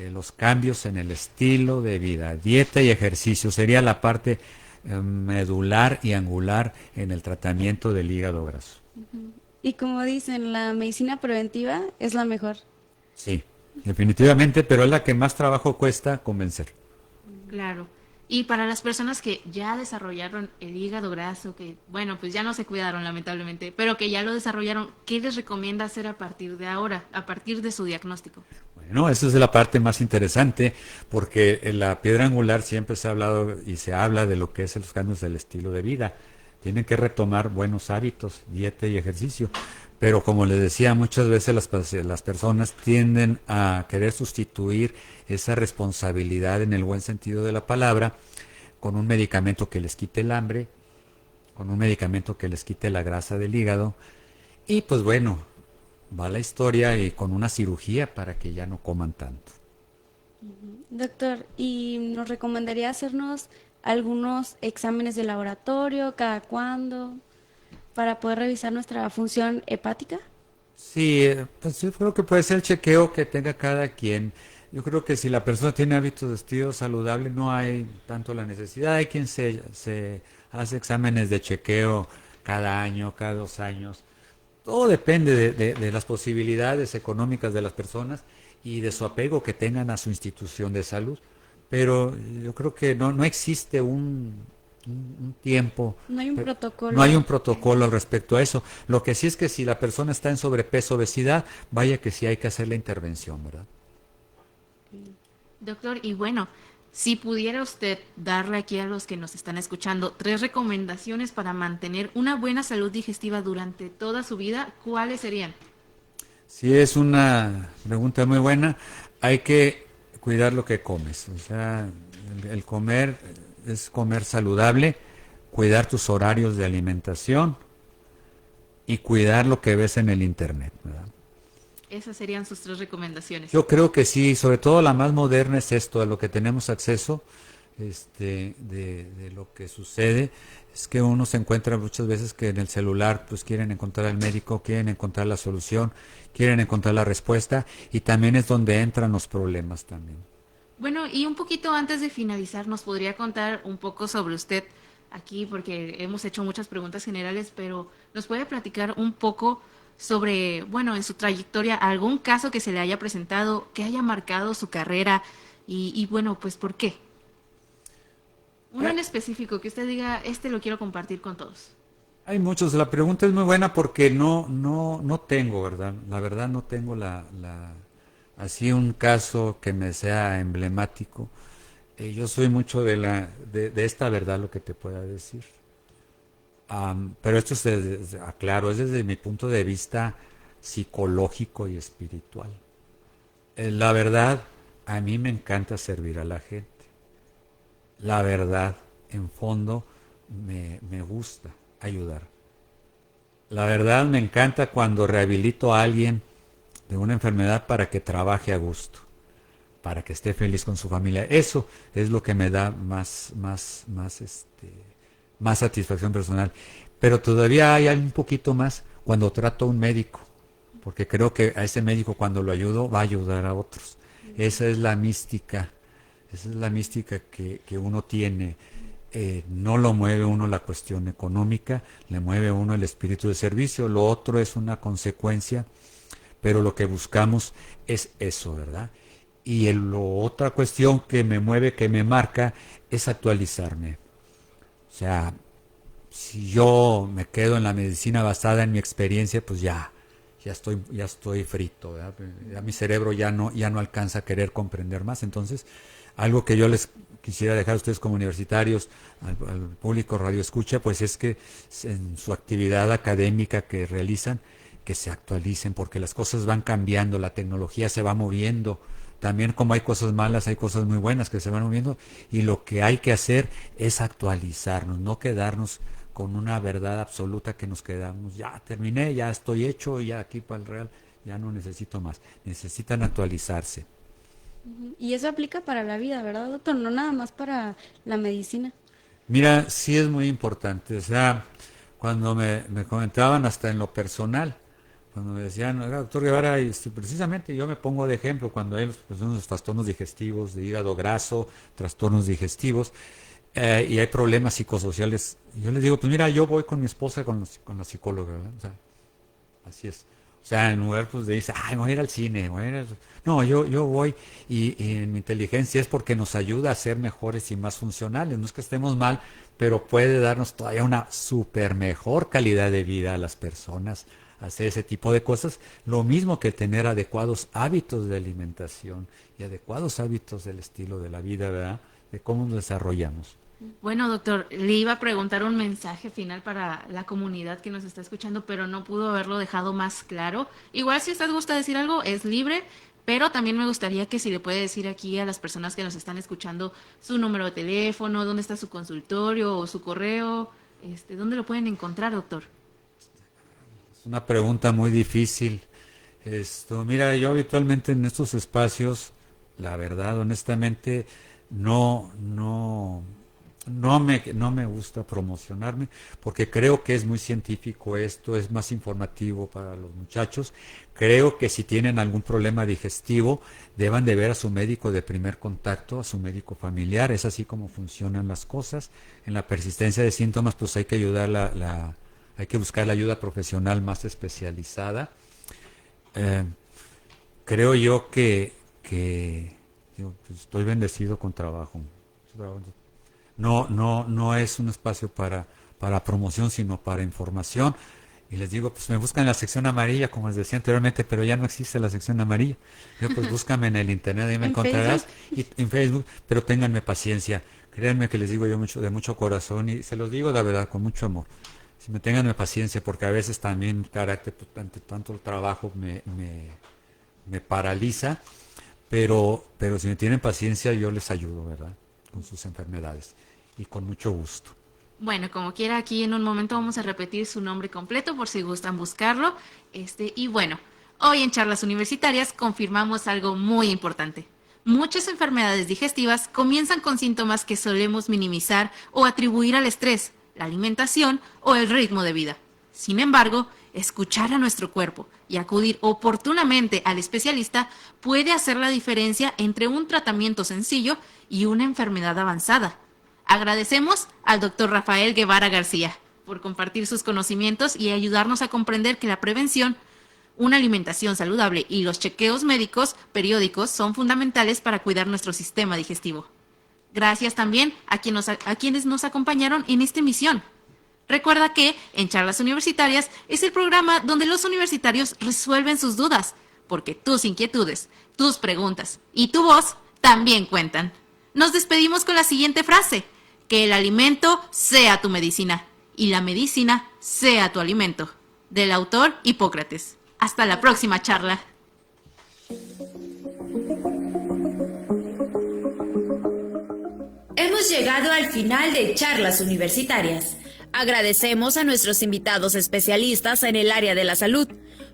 los cambios en el estilo de vida, dieta y ejercicio, sería la parte medular y angular en el tratamiento del hígado graso. Y como dicen, la medicina preventiva es la mejor. Sí, definitivamente, pero es la que más trabajo cuesta convencer. Claro. Y para las personas que ya desarrollaron el hígado graso, que bueno, pues ya no se cuidaron lamentablemente, pero que ya lo desarrollaron, ¿qué les recomienda hacer a partir de ahora, a partir de su diagnóstico? Bueno, esa es la parte más interesante, porque en la piedra angular siempre se ha hablado y se habla de lo que es los cambios del estilo de vida. Tienen que retomar buenos hábitos, dieta y ejercicio. Pero como les decía, muchas veces las personas tienden a querer sustituir esa responsabilidad en el buen sentido de la palabra con un medicamento que les quite el hambre, con un medicamento que les quite la grasa del hígado. Y pues bueno, va la historia y con una cirugía para que ya no coman tanto. Doctor, ¿y nos recomendaría hacernos algunos exámenes de laboratorio, cada cuándo, para poder revisar nuestra función hepática? Sí, pues yo creo que puede ser el chequeo que tenga cada quien. Yo creo que si la persona tiene hábitos de estilo saludable, no hay tanto la necesidad. Hay quien se hace exámenes de chequeo cada año, cada 2 años. Todo depende de las posibilidades económicas de las personas y de su apego que tengan a su institución de salud. Pero yo creo que no existe un tiempo. No hay un protocolo. No hay un protocolo al respecto a eso. Lo que sí es que si la persona está en sobrepeso, obesidad, vaya que sí hay que hacer la intervención, ¿verdad? Doctor, y bueno, si pudiera usted darle aquí a los que nos están escuchando 3 recomendaciones para mantener una buena salud digestiva durante toda su vida, ¿cuáles serían? Sí, es una pregunta muy buena. Hay que cuidar lo que comes. O sea, el comer es comer saludable, cuidar tus horarios de alimentación y cuidar lo que ves en el internet, ¿verdad? Esas serían sus 3 recomendaciones. Yo creo que sí, sobre todo la más moderna es esto, a lo que tenemos acceso, de lo que sucede, es que uno se encuentra muchas veces que en el celular pues quieren encontrar al médico, quieren encontrar la solución, quieren encontrar la respuesta y también es donde entran los problemas también. Bueno, y un poquito antes de finalizar, ¿nos podría contar un poco sobre usted aquí? Porque hemos hecho muchas preguntas generales, pero ¿nos puede platicar un poco sobre, bueno, en su trayectoria, algún caso que se le haya presentado, que haya marcado su carrera y bueno, pues ¿por qué? Uno en específico que usted diga, este lo quiero compartir con todos. Hay muchos, la pregunta es muy buena porque no tengo, ¿verdad? La verdad no tengo así un caso que me sea emblemático. Yo soy mucho de esta verdad lo que te pueda decir. Pero esto aclaro, es desde mi punto de vista psicológico y espiritual. La verdad, a mí me encanta servir a la gente. La verdad, en fondo, me gusta ayudar. La verdad, me encanta cuando rehabilito a alguien de una enfermedad para que trabaje a gusto, para que esté feliz con su familia. Eso es lo que me da más satisfacción personal. Pero todavía hay un poquito más cuando trato a un médico, porque creo que a ese médico cuando lo ayudo va a ayudar a otros. Esa es la mística que uno tiene. No lo mueve uno la cuestión económica, le mueve uno el espíritu de servicio, lo otro es una consecuencia, pero lo que buscamos es eso, ¿verdad? Y otra cuestión que me mueve, que me marca, es actualizarme. O sea, si yo me quedo en la medicina basada en mi experiencia, pues ya estoy frito, ¿verdad? Ya mi cerebro ya no alcanza a querer comprender más. Entonces, algo que yo les quisiera dejar a ustedes como universitarios, al público radio escucha, pues es que en su actividad académica que realizan, que se actualicen, porque las cosas van cambiando, la tecnología se va moviendo. También como hay cosas malas, hay cosas muy buenas que se van moviendo y lo que hay que hacer es actualizarnos, no quedarnos con una verdad absoluta que nos quedamos, ya terminé, ya estoy hecho, ya aquí para el real, ya no necesito más. Necesitan actualizarse. Y eso aplica para la vida, ¿verdad, doctor? No nada más para la medicina. Mira, sí es muy importante, o sea, cuando me comentaban hasta en lo personal, cuando me decían, "Oiga, doctor Guevara", precisamente yo me pongo de ejemplo cuando hay los trastornos digestivos, de hígado graso, trastornos digestivos, y hay problemas psicosociales. Yo les digo, pues mira, yo voy con mi esposa con la psicóloga, ¿verdad? O sea, Así es. O sea, en lugar pues de dice, ay, voy a ir al cine, no, yo voy y en mi inteligencia es porque nos ayuda a ser mejores y más funcionales. No es que estemos mal, pero puede darnos todavía una súper mejor calidad de vida a las personas, hacer ese tipo de cosas. Lo mismo que tener adecuados hábitos de alimentación y adecuados hábitos del estilo de la vida, ¿verdad? De cómo nos desarrollamos. Bueno, doctor, le iba a preguntar un mensaje final para la comunidad que nos está escuchando, pero no pudo haberlo dejado más claro. Igual si usted gusta decir algo, es libre, pero también me gustaría que si le puede decir aquí a las personas que nos están escuchando su número de teléfono, dónde está su consultorio o su correo, dónde lo pueden encontrar, doctor. Es una pregunta muy difícil. Mira, yo habitualmente en estos espacios, la verdad, honestamente, no me gusta promocionarme porque creo que es muy científico esto, es más informativo para los muchachos. Creo que si tienen algún problema digestivo, deban de ver a su médico de primer contacto, a su médico familiar. Es así como funcionan las cosas. En la persistencia de síntomas, pues hay que hay que buscar la ayuda profesional más especializada. Creo yo que pues, estoy bendecido con trabajo. No es un espacio para promoción, sino para información. Y les digo, pues me buscan en la sección amarilla, como les decía anteriormente, pero ya no existe la sección amarilla. Yo, pues búscame en el internet, ahí me encontrarás, y en Facebook, pero ténganme paciencia. Créanme que les digo yo de mucho corazón, y se los digo la verdad, con mucho amor. Si me ténganme paciencia, porque a veces también mi carácter, pues, ante tanto trabajo, me paraliza, pero si me tienen paciencia, yo les ayudo, ¿verdad? Con sus enfermedades, y con mucho gusto. Bueno, como quiera, aquí en un momento vamos a repetir su nombre completo por si gustan buscarlo. Y bueno, hoy en Charlas Universitarias confirmamos algo muy importante. Muchas enfermedades digestivas comienzan con síntomas que solemos minimizar o atribuir al estrés, la alimentación o el ritmo de vida. Sin embargo, escuchar a nuestro cuerpo y acudir oportunamente al especialista puede hacer la diferencia entre un tratamiento sencillo y una enfermedad avanzada. Agradecemos al doctor Rafael Guevara García por compartir sus conocimientos y ayudarnos a comprender que la prevención, una alimentación saludable y los chequeos médicos periódicos son fundamentales para cuidar nuestro sistema digestivo. Gracias también a quienes nos acompañaron en esta emisión. Recuerda que en Charlas Universitarias es el programa donde los universitarios resuelven sus dudas, porque tus inquietudes, tus preguntas y tu voz también cuentan. Nos despedimos con la siguiente frase: que el alimento sea tu medicina y la medicina sea tu alimento. Del autor Hipócrates. Hasta la próxima charla. Hemos llegado al final de Charlas Universitarias. Agradecemos a nuestros invitados especialistas en el área de la salud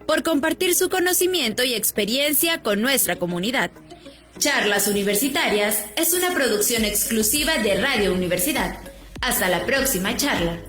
por compartir su conocimiento y experiencia con nuestra comunidad. Charlas Universitarias es una producción exclusiva de Radio Universidad. Hasta la próxima charla.